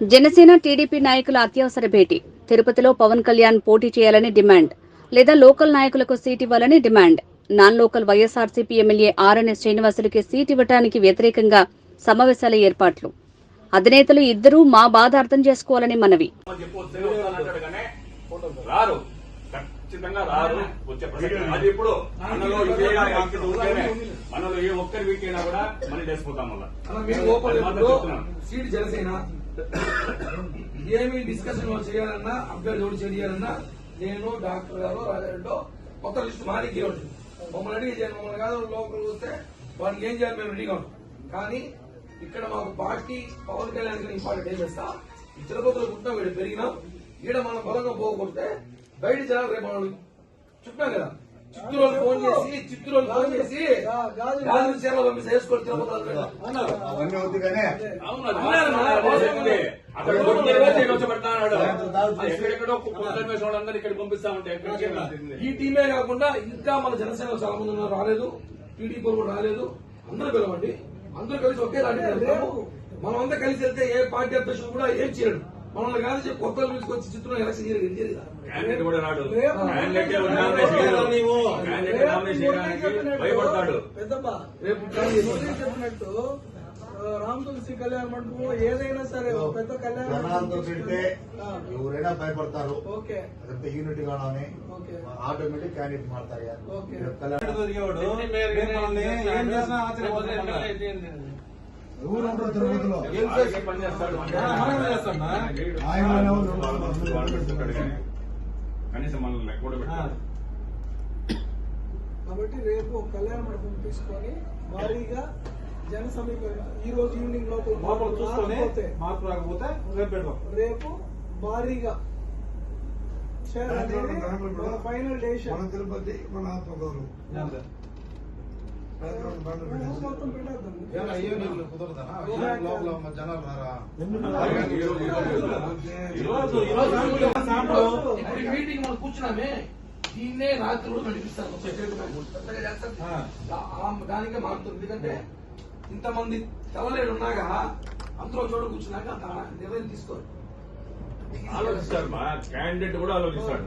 Janasena TDP నాయకుల అత్యవసర భేటీ. తిరుపతిలో పవన్ కళ్యాణ్ పోటీ చేయాలని డిమాండ్, లేదా లోకల్ నాయకులకు సీట్ ఇవ్వాలని demand. Non local YSRCP MLA RNS శ్రీనివాసులకి సీట్ ఇవ్వడానికి వ్యతిరేకంగా సమావేశాల ఏర్పాట్లు. అధినేతలు ఇద్దరూ మా బాధ అర్థం చేసుకోవాలని మనవి. ఏమి డిస్కషన్ చేయాలన్నా అభ్యర్థి ఎవరు చేయాలన్నా నేను డాక్టర్ గారు రాజారెడ్డి కొత్త లిస్టు మా దగ్గర ఉంటుంది. మమ్మల్ని అడిగి చేయాలి, మమ్మల్ని కాదు లోపలికి వస్తే వాళ్ళకి ఏం చేయాలి మేము రెడీగా ఉంటాం. కానీ ఇక్కడ మాకు పార్టీ పవన్ కళ్యాణ్ ఇంపార్టెంట్ ఏం చేస్తా ఈ తిరుపతిలో పుట్టినా వీడు పెరిగినాం. ఈడ మనం బలంగా పోగొడితే బయట జనాలు రేపు మనం చుట్టాం కదా. చిత్తూరు ఫోన్ చేసి గాజు చీరలో పంపిస్తే వేసుకొని తిరుపతి ఈ టీమే కాకుండా ఇంకా మన జనసేన చాలా మంది ఉన్నారు, రాలేదు. టీడీపీ కూడా రాలేదు. అందరూ పిలవండి, అందరూ కలిసి ఒకే దాంట్లో వెళ్తాము. మనం అంతా కలిసి వెళ్తే ఏ పార్టీ అధ్యక్షుడు కూడా ఏం చేయడు. మనల్ని కాదు చెప్పి కొత్త తీసుకొచ్చి చిత్రం ఎలక్షన్ చేయలేదు. రామ్ తులసి కళ్యాణ మండపం ఏదైనా సరే పెద్ద కళ్యాణంతో పెడితే ఎవరైనా భయపడతారు. అదంతా యూనిట్ గానే ఆటోమేటిక్ క్యాండిడేట్ మారుతారు. కాబట్టి రేపు కళ్యాణ మండపం తీసుకొని భారీగా జన సమీకరణ ఈ రోజు ఈవినింగ్ లోపల చూసుకొని మార్పు రాకపోతే రేపు భారీగా ఫైనల్ డెసిషన్ తిరుపతి మన మీటింగ్ మనం కూర్చున్నామే, దీన్నే రాత్రి కూడా నడిపిస్తాను. దానికే మారుతుంది. ఎందుకంటే ఇంతమంది తెల్లలేడు ఉన్నాగా అందరూ చోట కూర్చున్నాక నిర్ణయం తీసుకోరు. ఆలోచిస్తారు, క్యాండిడేట్ కూడా ఆలోచిస్తాడు.